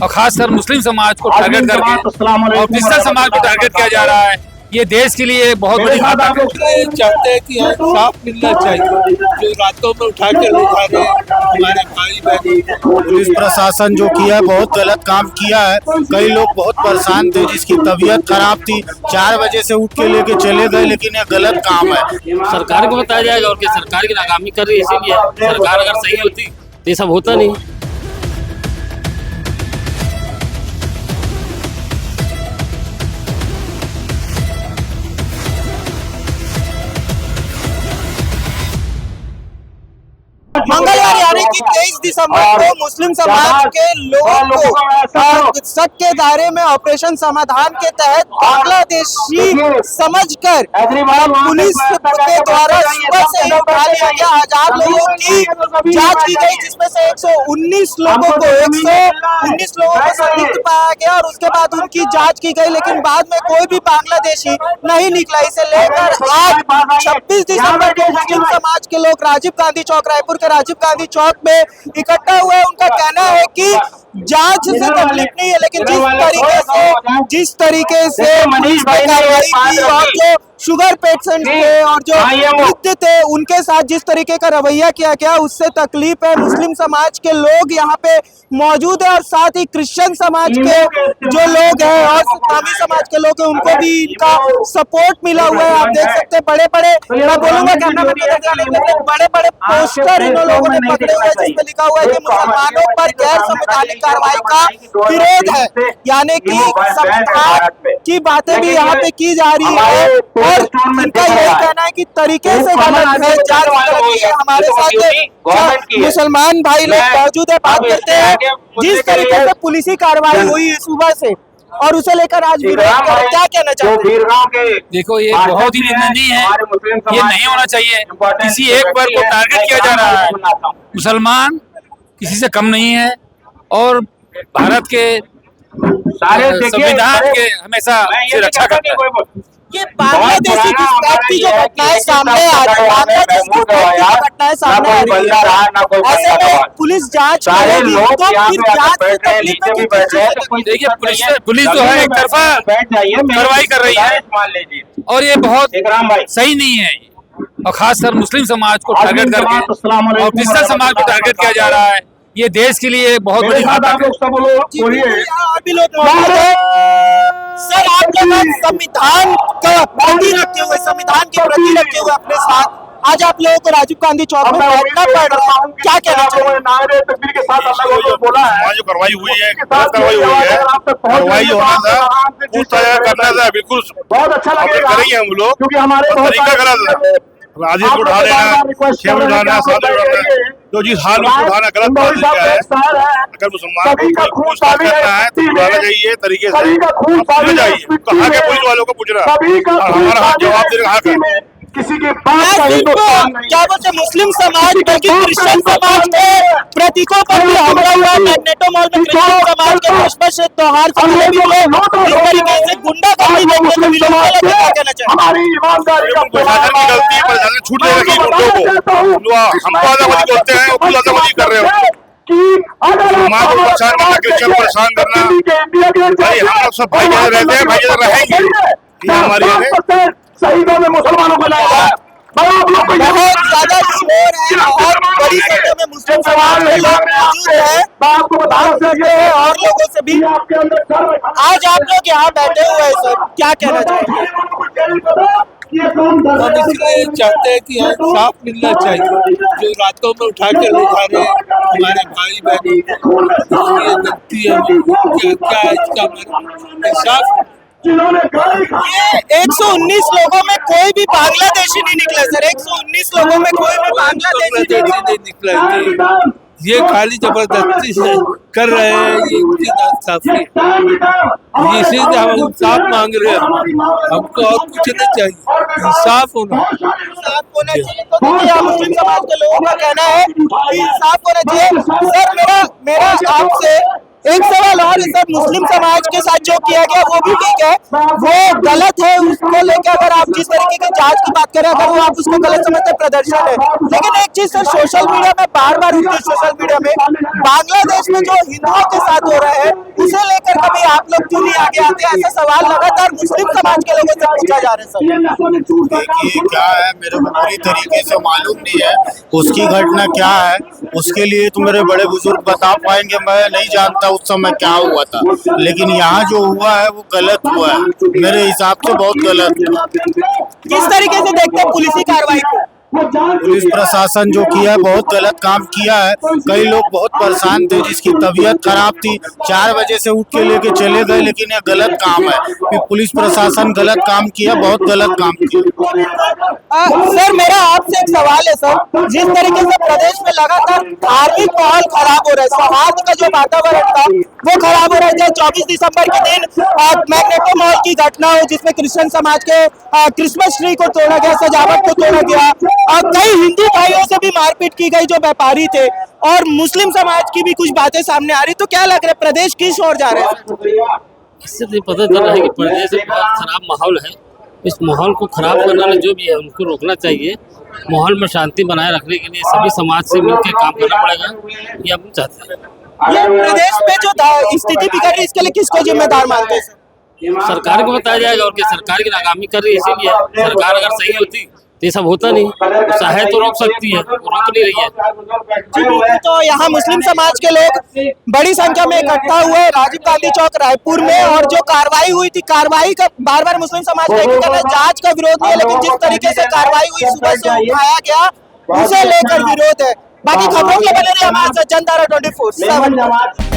और खासकर मुस्लिम समाज को टारगेट करके और क्रिश्चियन समाज को टारगेट किया जा रहा है। ये देश के लिए बहुत बड़ी घातक है। चाहते हैं कि इंसाफ मिलना चाहिए। जो रातों में उठा के ले जा रहे हैं हमारे भाई बहन, पुलिस प्रशासन जो किया है बहुत गलत काम किया है। कई लोग बहुत परेशान थे, जिसकी तबीयत खराब थी, 4 बजे से उठ के लेके चले गए, लेकिन ये गलत काम है। सरकार को बताया जाएगा और क्या सरकार की नाकामी कर रही है, इसीलिए सरकार अगर सही होती तो ये सब होता नहीं। मंगलवार यानी कि 23 दिसंबर को मुस्लिम समाज के लोगों को सख्त के दायरे में ऑपरेशन समाधान के तहत बांग्लादेशी समझकर पुलिस के द्वारा सुबह से ही उठा लिया गया। 1000 लोगों की जांच की गई, जिसमें से 119 लोगों को संदिग्ध पाया गया और उसके बाद उनकी जांच की गई, लेकिन बाद में कोई भी बांग्लादेशी नहीं निकला। इसे लेकर आज 26 दिसंबर को मुस्लिम समाज के लोग राजीव गांधी चौक, रायपुर के राजीव गांधी चौक में इकट्ठा हुए। उनका कहना है कि जांच से तकलीफ नहीं है, लेकिन जिस तरीके से पुलिस ने कार्रवाई की और जो शुगर पेशेंट थे और जो वृद्ध थे उनके साथ जिस तरीके का रवैया किया गया, उससे तकलीफ है। मुस्लिम समाज के लोग यहाँ पे मौजूद है और साथ ही क्रिश्चियन समाज के जो लोग हैं और इस्लामी समाज के लोग हैं, उनको भी इनका सपोर्ट मिला हुआ है। आप देख सकते हैं बड़े बड़े, मैं बोलूंगा बड़े बड़े पोस्टर इन लोगों ने पकड़े हुए हैं, जिसमें लिखा हुआ है कि मुसलमानों पर गैर संवैधानिक कार्रवाई का विरोध है, यानी कि संविधान की बातें भी यहाँ पे की जा रही है और इनका यही कहना है कि तरीके से गलत है, जांच गलत है। हमारे साथ मुसलमान भाई लोग मौजूद है, बात करते हैं जिस तरीके से पुलिसी कार्रवाई हुई है सुबह से और उसे लेकर आज विरोध क्या कहना चाहते हैं? देखो, ये बहुत ही निंदनीय है, ये नहीं होना चाहिए। किसी एक वर्ग को टारगेट किया जा रहा है। मुसलमान किसी से कम नहीं है और भारत के संविधान के हमेशा से रक्षा करता है। ये बांग्लादेशी की जो घटनाएं सामने आ रही है, बांग्लादेश की घटनाएं सामने आ रही है, ऐसे में पुलिस जांच करेगी तो फिर जांच की तकलीफ में भी देखिए, पुलिस जो है एक तरफा कार्रवाई कर रही है और ये बहुत सही नहीं है। और खासकर मुस्लिम समाज को टारगेट करके और क्रिश्चियन समाज को टारगेट किया जा रहा है। ये देश के लिए बहुत बड़ी घातक है। सर, आप लोग संविधान का प्रति रखते हुए, संविधान के प्रति रखते हुए अपने साथ आज आप लोगों को राजीव गांधी चौक में बैठना पड़ रहा है, क्या कहना चाहिए? जो कार्रवाई हुई है, कार्रवाई होना था, कुछ तैयार करना था, बिल्कुल बहुत अच्छा करेंगे हम लोग, क्योंकि हमारे तरीका गलत है। राजीव को उठा लेना, शेर उठाना, साधु उठाना, तो जिस हाल में उठाना गलत बात है। अगर मुसलमान को पूछताछ करना है तो उठाना चाहिए तरीके से, पूछना चाहिए। कहाँ के पुलिस वालों को पूछना और हमारा जवाब देना हक है। किसी के क्या बोलते मुस्लिम समाज बल्कि क्रिश्चियन समाज के प्रतीकों पर भी हमला हुआ। मैग्नेटो मॉल में क्रिश्चियन समाज के क्रिसमस त्योहार से जुड़े भी लोग इस तरीके से गुंडागर्दी देखने को मिली। क्या कहना चाहिए? प्रशासन की गलती है, प्रशासन छूट देगा कि लोगों हमको आजादी बोलते हैं, वो आजादी कर रहे हो। समाज को परेशान करना, क्रिश्चियन परेशान करना, भाई हम लोग सब भाई जैसे रहते हैं, भाई जैसे रहेंगे। ये हमारी शहीदों में मुसलमानों को लाया है। बहुत ज्यादा शोर है, बहुत बड़ी संख्या में मुस्लिम समाज के लोग मौजूद हैं। और लोगों से भी आज आप लोग यहाँ बैठे हुए हैं, सर क्या कहना चाहिए? हम इसलिए चाहते हैं कि इंसाफ मिलना चाहिए। जो रातों में उठा के ले जा रहे हैं हमारे भाई बहन, ये गलती है। क्या इसका इंसाफ? ये 119 लोगों में कोई भी बांग्लादेशी नहीं निकला सर। 119 लोगों में कोई भी बांग्लादेशी नहीं निकला। ये खाली जबरदस्ती से कर रहे हैं, ये उनकी नाइंसाफी है। इसीलिए हम इंसाफ मांग रहे हैं। हमको और कुछ नहीं चाहिए, इंसाफ होना चाहिए। तो देखिए, मुस्लिम समाज के लोगों का कहना है कि इंसाफ होना चाहिए। सर, मेरा आपसे एक सवाल और है सर, मुस्लिम समाज के साथ जो किया गया वो भी ठीक है, वो गलत है, उसको लेकर अगर आप जिस तरीके की जांच की बात करें, अगर वो आप उसको गलत समझते हैं, प्रदर्शन है। लेकिन एक चीज सर, सोशल मीडिया में बार बार उठती है, सोशल मीडिया में बांग्लादेश में जो हिंदुओं के साथ हो रहा है उसे लेकर कभी आप लोग क्यों नहीं आगे आते, ऐसा सवाल लगातार मुस्लिम समाज के लोगों से पूछा जा रहा है सर। देखिए क्या है, मेरे को पूरी तरीके से मालूम नहीं है उसकी घटना क्या है, उसके लिए तो मेरे बड़े बुजुर्ग बता पाएंगे, मैं नहीं जानता उस समय क्या हुआ था। लेकिन यहाँ जो हुआ है वो गलत हुआ है, मेरे हिसाब से बहुत गलत हुआ। किस तरीके से देखते हैं पुलिस कार्रवाई को? पुलिस प्रशासन जो किया है बहुत गलत काम किया है। कई लोग बहुत परेशान थे, जिसकी तबीयत खराब थी, 4 बजे से उठ के लेके चले गए, लेकिन ये गलत काम है। फिर पुलिस प्रशासन गलत काम किया, बहुत गलत काम किया। सर मेरा आपसे एक सवाल है सर, जिस तरीके से प्रदेश में लगातार धार्मिक माहौल खराब हो रहा है, सौहार्द का जो वातावरण था वो खराब हो रहा है। 24 दिसंबर के दिन मैग्नेटो मॉल की घटना हो जिसमें क्रिश्चियन समाज के क्रिसमस ट्री को तोड़ा गया, सजावट को तोड़ा गया, कई हिंदू भाइयों से भी मारपीट की गई जो व्यापारी थे, और मुस्लिम समाज की भी कुछ बातें सामने आ रही, तो क्या लग रहा है प्रदेश किस ओर जा रहा है? इससे तो पता चल रहा है कि प्रदेश में बहुत खराब माहौल है। इस माहौल को खराब करने वाले जो भी है उनको रोकना चाहिए। माहौल में शांति बनाए रखने के लिए सभी समाज से मिलकर काम करना पड़ेगा, ये हम चाहते हैं। ये प्रदेश में जो स्थिति बिगड़ रही है इसके लिए किसको जिम्मेदार मानते हैं? सरकार को बताया जाएगा, और क्या सरकार की नाकामी कर रही है, इसीलिए सरकार अगर सही होती तो ये सब होता नहीं। चाहे तो रोक सकती है, रोक नहीं रही है। तो यहाँ मुस्लिम समाज के लोग बड़ी संख्या में इकट्ठा हुए राजीव गांधी चौक रायपुर में, और जो कार्रवाई हुई थी, कार्रवाई का बार बार मुस्लिम समाज का कहना है जांच का विरोध नहीं है, लेकिन जिस तरीके से कार्रवाई हुई, सुबह से उठाया गया, उसे लेकर विरोध है। बाकी खबरों के बने रहिए हमारे साथ जनतारा 24/7।